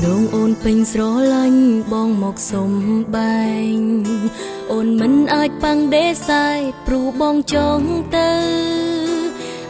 ដូងអូនពេញស្រឡាញ់បងមកសុំបែងអូនមិនអាចប៉ាំងដេសាយព្រោះបងចង់ទៅ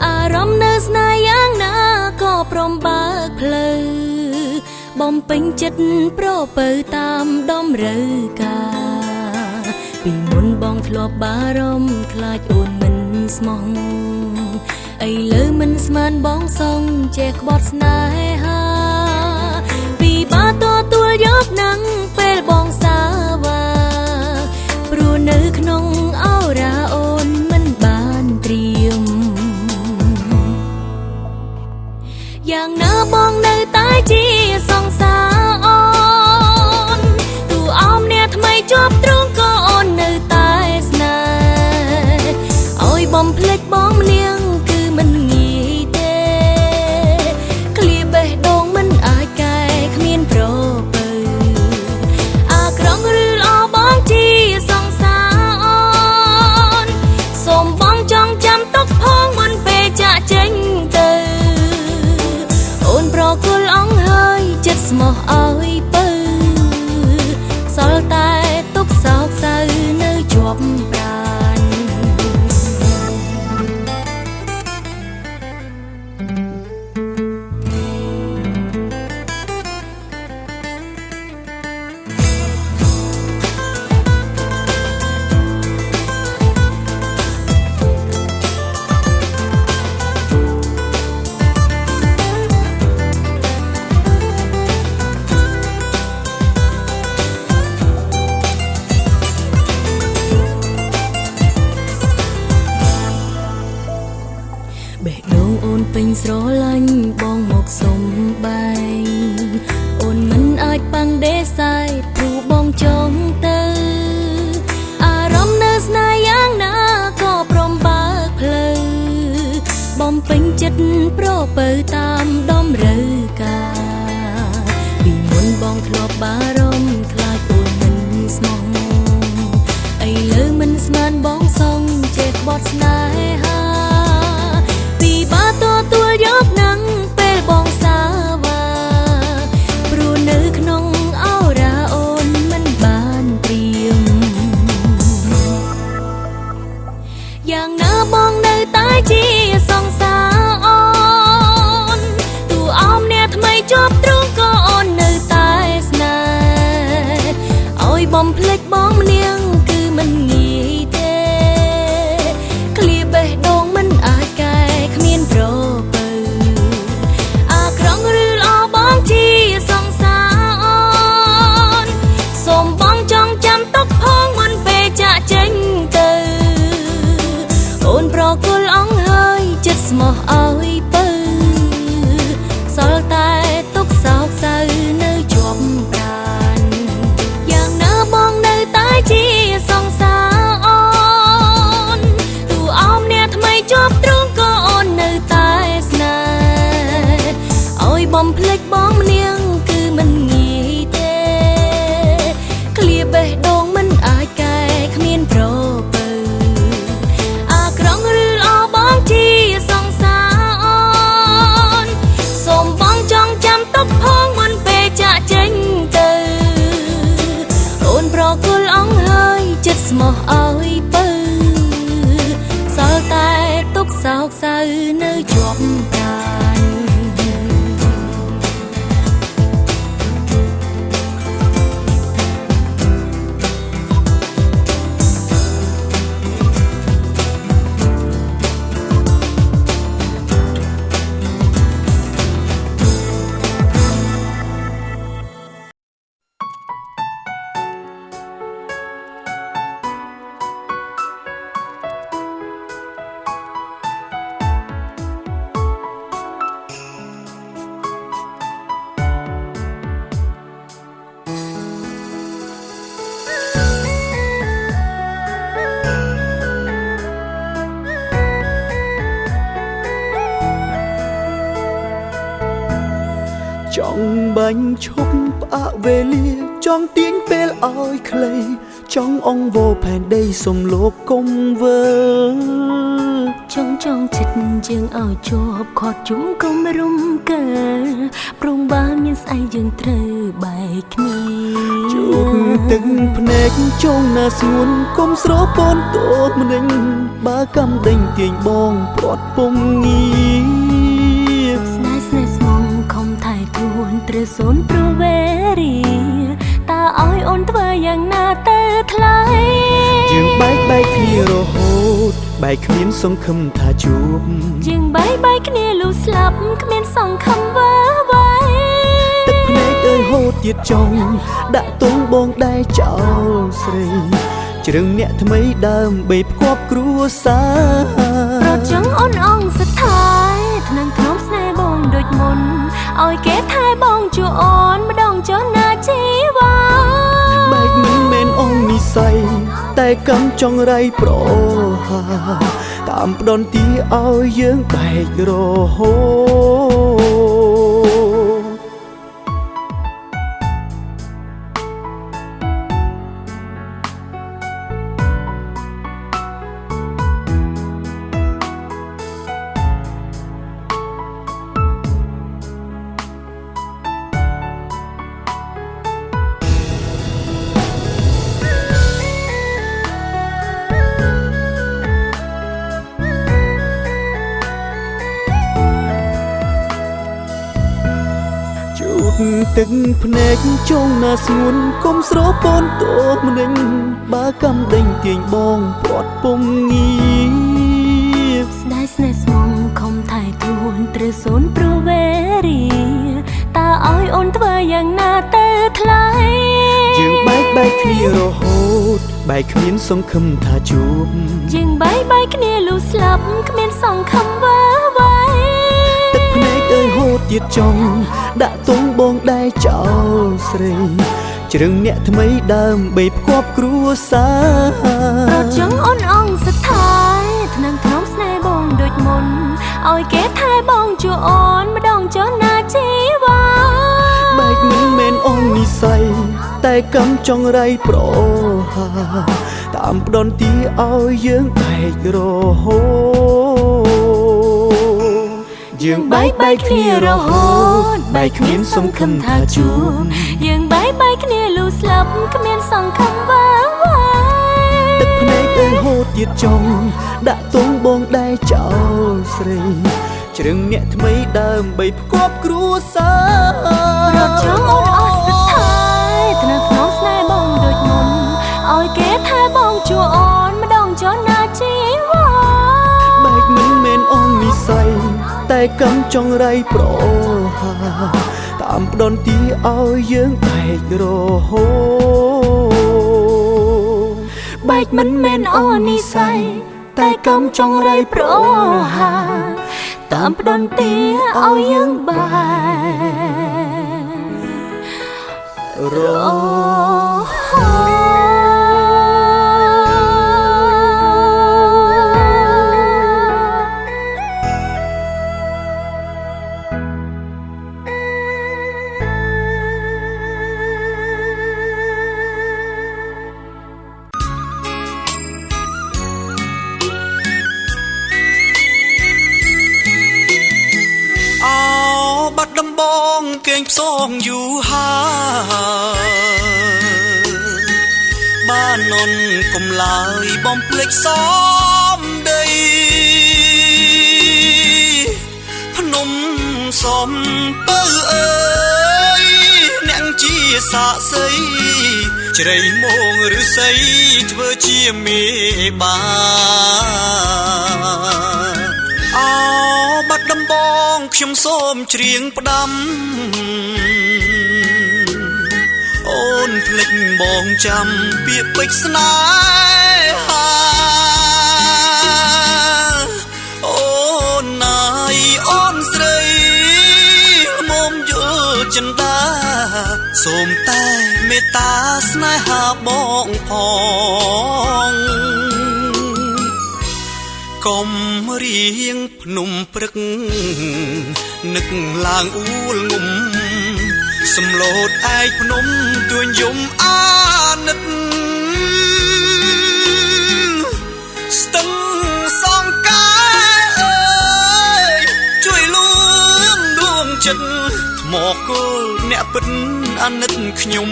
អារម្មណ៍នៅស្នេហ៍យ៉ាងណាក៏ព្រមបើកផ្លូវបំពេញចិត្តប្រពៅតាមតម្រូវការពីមុនបងធ្លាប់បារម្ភខ្លាចអូនមិនស្មោះឥឡូវមិនស្មានបងសងចេះក្បត់ស្នេហាពីបាទទួលយកនឹងពេលបងសាវ៉ាព្រោះនៅក្នុងអរ៉ាអូនមិនបានត្រៀមយ៉ាងណាបងនៅតែជាសង្សារអូនទូអមអ្នកថ្មីជាប់ទ្រូងក៏អូននៅតែស្នេហ៍ឲ្យបំភ្លេចបងម្នាក់គឺមិនងាយទេឃ្លាបេះដូងមិនអាចកែគ្មានប្រពៅអាក្រង់ឬល្អបងជាសង្សារអូនសូមបងចង់ចាំទុកផងមុនពេលចាក់ចេញទៅអូនប្រគល់អង្ហើយចិត្តស្មោះឲ្យពៅសល់តែទុកសោកសៅនៅជាប់ប្រាណបេះដូងអូនពេញស្រឡាញ់បងមកសុំបែងអូនមិនអាចប៉ាំងដេសាយព្រោះបងចង់ទៅអារម្មណ៍នៅស្នេហ៍យ៉ាងណាក៏ព្រមបើកផ្លូវបំពេញចិត្តប្រពៅតាមតម្រូវការពីមុនបងធ្លាប់បារម្ភខ្លាចអូនមិនស្មោះឥឡូវមិនស្មានបងសងចេះក្បត់ស្នេហាទទួលយកនឹងពេលបងសាវ៉ាព្រោះនៅក្នុងអរ៉ាអូនមិនបានត្រៀមយ៉ាងណាបងនៅតែជាសង្សារអូនទូអមអ្នកថ្មីជាប់ទ្រូងក៏អូននៅតែស្នេហ៍ឲ្យបំភ្លេចបងម្នាក់គឺមិនងាយទេឃ្លាបេះដូងមិនអាចកែគ្មានប្រជាសង្សារអូនសូមបងចង់ចាំទុកផងមុនពេលចាក់ចេញទៅអូនប្រគល់អង្ហើយចិត្តស្មោះឲ្យពៅសល់តែទុកសោកសៅនៅជាប់ប្រាណយ៉ាងណាបងនៅតែជាសង្សារអូនទូអមអ្នកថ្មីជាប់ទ្រូងក៏អូននៅតែស្នេហ៍ឲ្យបំភ្លេចបងម្នាក់គឺមិនងាយទេឃ្លាបេះដូងមិនអាចកែគ្មានប្រពៅអាក្រង់ឬល្អបងជាសង្សារអូនសូមបងចង់ចាំទុកផងមុនពេលចាក់ចេញទៅអូនប្រគល់អង្ហើយចិត្តស្មោះឲ្យពៅសល់តែទុកសោកសៅនៅជាប់ប្រាណចង់បាញ់ឈប់ផ្អាកវេលាចង់ទាញពេលឲ្យខ្លីចង់អង្វរផែនដីសុំលោកគុំវើចង់ចិត្តជាងឲ្យជាប់ខត់ជុំកុំរុំកើប្រងបានមាន ស្អីយើងត្រូវបែកគ្នាជូតទឹកភ្នែកចងណាស្ងួនកុំស្រពនតោម្នេញបើកំដេញទាញបងព្រាត់ពុំងាស្នេហ៍ស្មងខំថែខ្លួនត្រូវសូនព្រោះវេរីតើឲ្យអូនធ្វើយ៉ាងណាទៅថ្លៃយើងបែកគ្នារហូតបែកគ្មានសង្ឃឹមថាជួបយើងបែកគ្នាលុះស្លាប់គ្មានសង្ឃឹមវ៉ាវ៉ៃទឹកភ្នែកអើយហូតទៀតចង់ដាក់ទងបងដែរចោលស្រីជ្រឹងអ្នកថ្មីដើមបីផ្គប់គ្រួសារប្រចង់អូនអងស្ថាយថ្នឹងធ្នមស្នេហ៍បងដូចមុនឲ្យគេថែបងជួអូនម្ដងចុះណាជីវ៉ាបែកមិនមែនអងនិស័យតែកំចង់រៃប្រហាតាមផ្ដន់ទីឲ្យយើងបែករហូតទឹកភ្នែកចងណាស្ងួនកុំស្រពនតោម្នេញបើកំដេញទាញបងព្រាត់ពុំងាស្នេហ៍ស្មងខំថែខ្លួនត្រូវសូនព្រោះវេរីតើឲ្យអូនធ្វើយ៉ាងណាទៅថ្លៃយើងបែកគ្នារហូតបែកគ្មានសង្ឃឹមថាជួបយើងបែកគ្នាលុះស្លាប់គ្មានសង្ឃឹមវ៉ាវ៉ៃទឹកភ្នែកអើយហូតទៀតចង់ដាក់ទងបងដែរចោលស្រីជ្រឹងអ្នកថ្មីដើមបីផ្គប់គ្រួសារប្រចង់អូនអងស្ថាយថ្នឹងធ្នមស្នេហ៍បងដូចមុនឲ្យគេថែបងជួអូនម្ដងចុះណាជីវ៉ាបែកមិនមែនអងនិស័យតែកំចង់រៃប្រហាតាមផ្ដន់ទីឲ្យយើងបែករហូតយើងបែកគ្នារហូតបែកគ្មានសង្ឃឹមថាជួបយើងបែកគ្នាលុះស្លាប់គ្មានសង្ឃឹមវ៉ាវ៉ៃទឹកភ្នែកអើយហូតទៀតចង់ដាក់ទងបងដែរចោលស្រីជ្រឹងអ្នកថ្មីដើមបីផ្គប់គ្រួសាររត់ចង់អូនអស់ស្ថាយថ្នឹងធ្នមស្នេហ៍បងដូចមុនឲ្យគេថែបងជួអូនម្ដងចុះណាជីវ៉ាបែកមិនមែនអងនិស័យតែកំចង់រៃប្រហាតាមផ្ដន់ទីឲ្យយើងបែករហូតបែកមិនមែនអងនិស័យតែកំចង់រៃប្រហាតាមផ្ដន់ទីឲ្យយើងបែករហូតបាត់ដំបងគេងផ្សងយូរហើយបាននន់កុំឡើយបំភ្លេចសំដីភ្នំសំពៅអើយអ្នកជាសាក្សីជ្រៃមងឬស័យធ្វើជាមេបាអោបាត់ដំបងខ្ញុំសូមច្រៀងផ្ដាំអូនភ្លេចបងចាំពាក្យពេចន៍ស្នេហាអូនណាយអូនស្រីមុំយល់ចិន្តាសូមតែមេត្តាស្នេហាបងផងកុំរៀងភ្នំព្រឹកនឹកឡើងអួលងំសំឡូតឯកភ្នំទួញយំអាណិតស្ទឹងសងកាយអើយជួយលួងដួងចិត្តថ្ម មកគល់អ្នកពិតអាណិតខ្ញុំ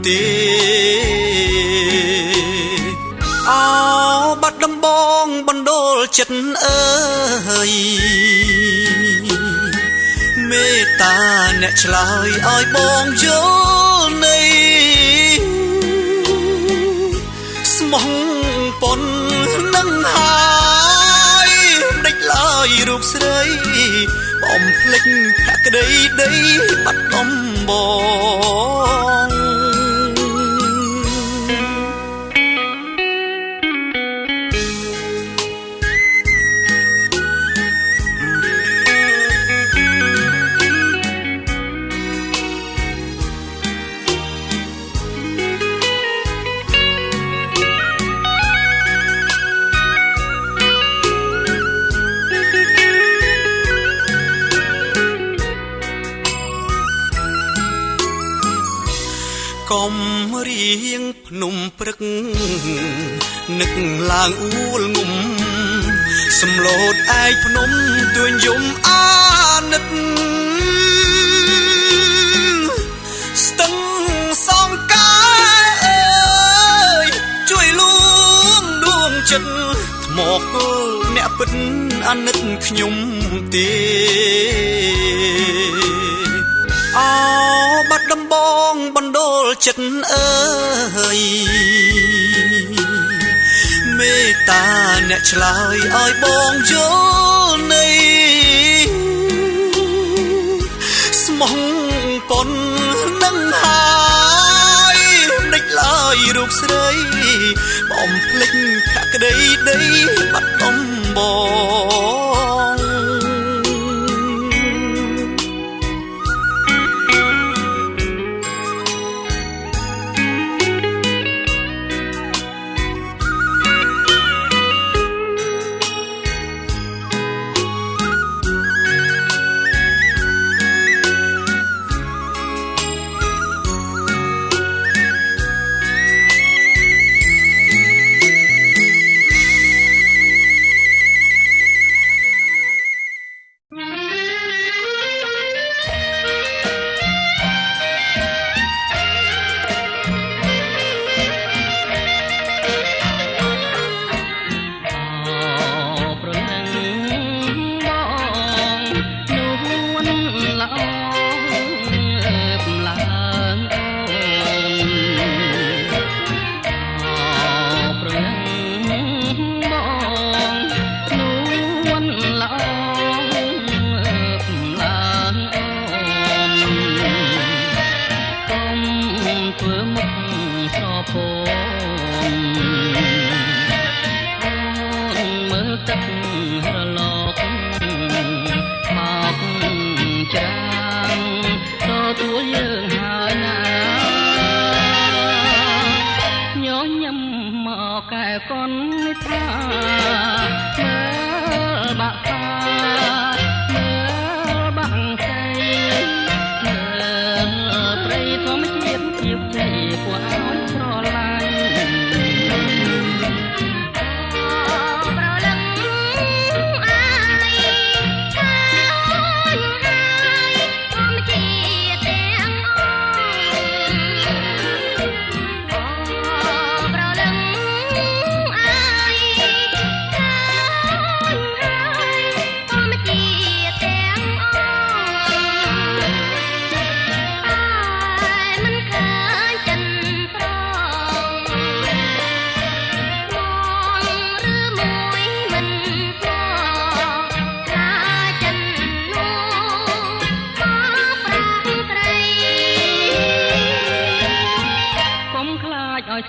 ទេអោបាត់ដំបងបណ្ដូលចិត្តអើយមេត្តាអ្នកឆ្លើយឲ្យបងយល់នៃស្មោះប៉ុននឹងហើយដេចឡើយរូបស្រីបំភ្លេចភក្តីដីបាត់ដំបងកុំរៀងភ្នំព្រឹកនឹកឡើងអួលងុំសំឡូតឯកភ្នំទួញយំអាណិតស្ទឹងសងកាអើយជួយលួងដួងចិត្តថ្មគល់អ្នកពិតអាណិតខ្ញុំទេអោបាត់ដំបងបណ្ដូលចិត្តអើយមេត្តាអ្នកឆ្លើយឲ្យបងយល់នៃស្មោះប៉ុននឹងហើយដេចឡើយរូបស្រីបំភ្លេចភក្តីដីបាត់ដំបង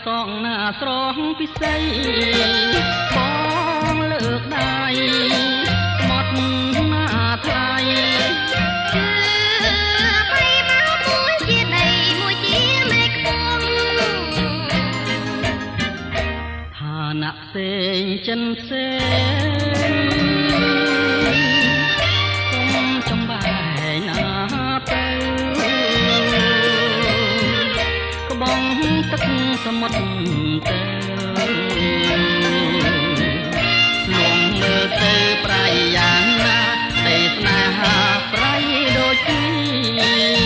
សងណាស្រងពិសីបងលើកដៃមកណាថ្លៃបីមកមួយជាដីមួយជាមេឃពងឋានៈផ្សេងចិនផ្សេងគុំចំបែងណាទៅក្បងទឹកសមុទ្រទៅលងមើលទៅប្រៃយ៉ាងណាទេស្នេហាប្រៃដូចនេះ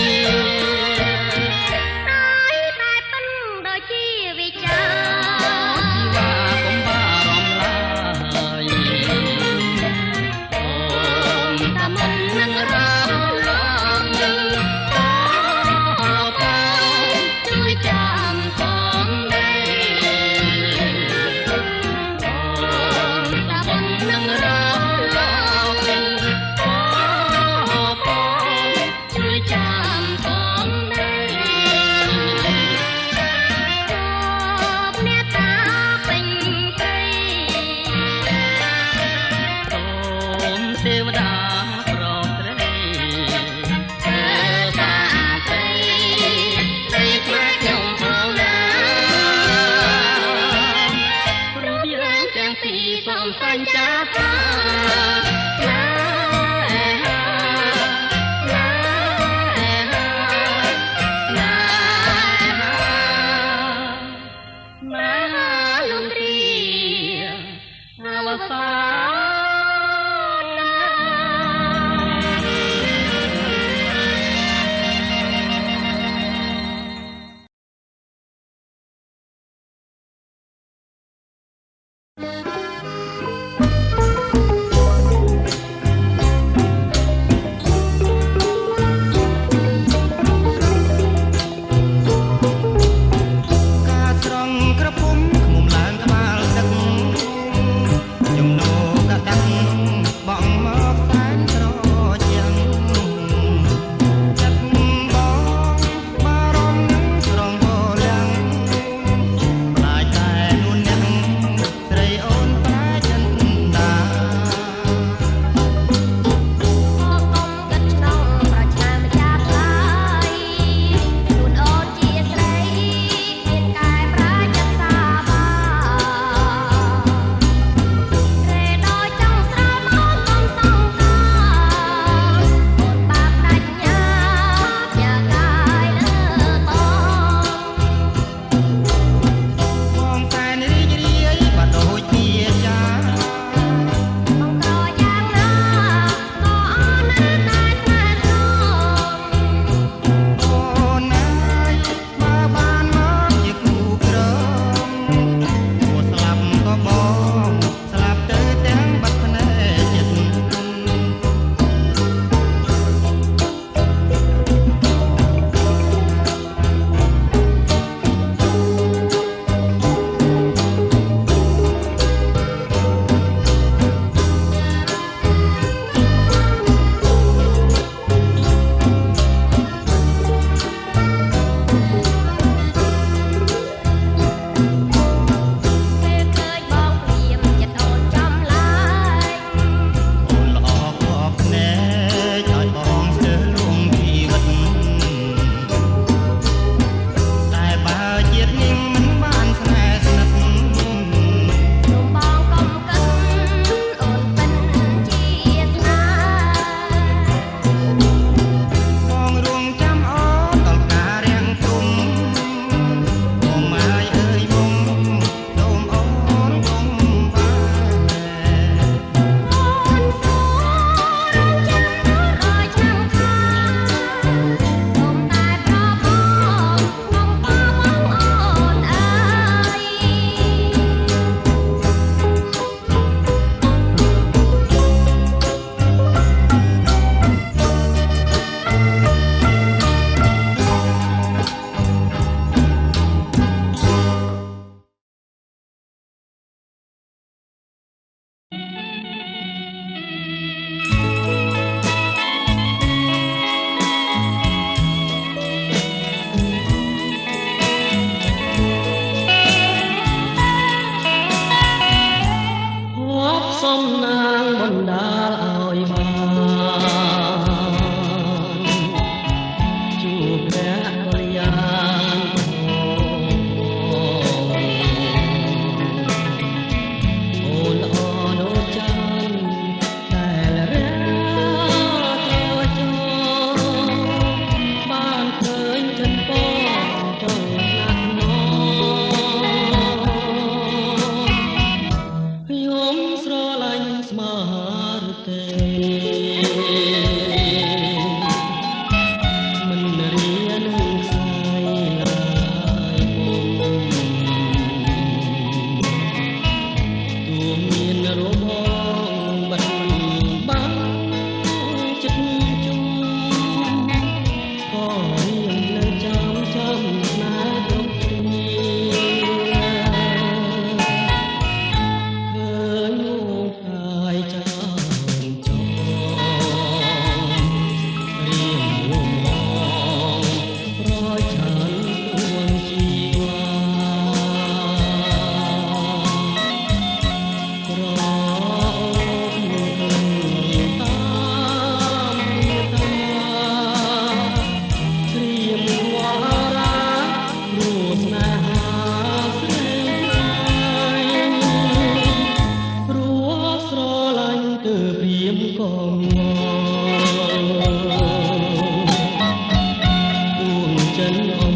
ការស្រង់ក្រពុំឃ្មុំឡើងក្បាលទឹកចំណូលកដាំបងមកសែនត្រជាងចិត្តបងបារម្ភនឹងស្រងពោលាំងខ្លាចតែនួនញ៉ាំស្រីអូនប្រែចិនដា បងតែរីករាយបាត់ដូចជាចាបងក្រយ៉ាងណាក៏អរណាស់តែស្នេហ៍អូនណាយបើបានមកជាគូក្រមមកស្លាប់ក៏បងស្លាប់ទៅទាំងបាត់ភ្នែកចិត្ត ពេលឃើញបងព្រាមចិត្តអូនចំឡាយអូនល្អគួរភ្នែកឲ្យបងស្ទើរលួងជីវិតតែបើជាតិនេះមិនបានស្នេហ៍ស្និទ្ធសូមបងកុំគិតអូនពិនជាស្នេហ៍បងរួមចាំអូនដល់ការរាំងទុំ បងម៉ាយអើយមុំសូមអូនកុំបែរអូនសូមចាំរយឆ្នាំខាសូមតែប្របងក្នុងប៉ាបងអូនអើហបសំណាងបណ្ដាលឲ្យបានជួបព្រះកល្យាណអូនល្អនោចចានដែលរាត្រចោបានឃើញចិនពងចូលណាស់ណខ្ញុំស្រឡាញ់ស្មារតីមិនរៀននឹងខ្សែឡើយមុំទួមានរបងបាត់មិនបាំងចិត្តជុំក៏រៀននៅចាំស្នេហ៍គ្រប់គ្នា ឃើញមកកាយចាំចងរៀងរួមងប្រឆានទួងជីវ៉ាក្រអូបនឹងតាមមេត្តាព្រាមវ៉ារាព្រោះស្នេហាស្រីព្រោះស្រឡាញ់ទើបព្រាមក៏ងងទួងចិន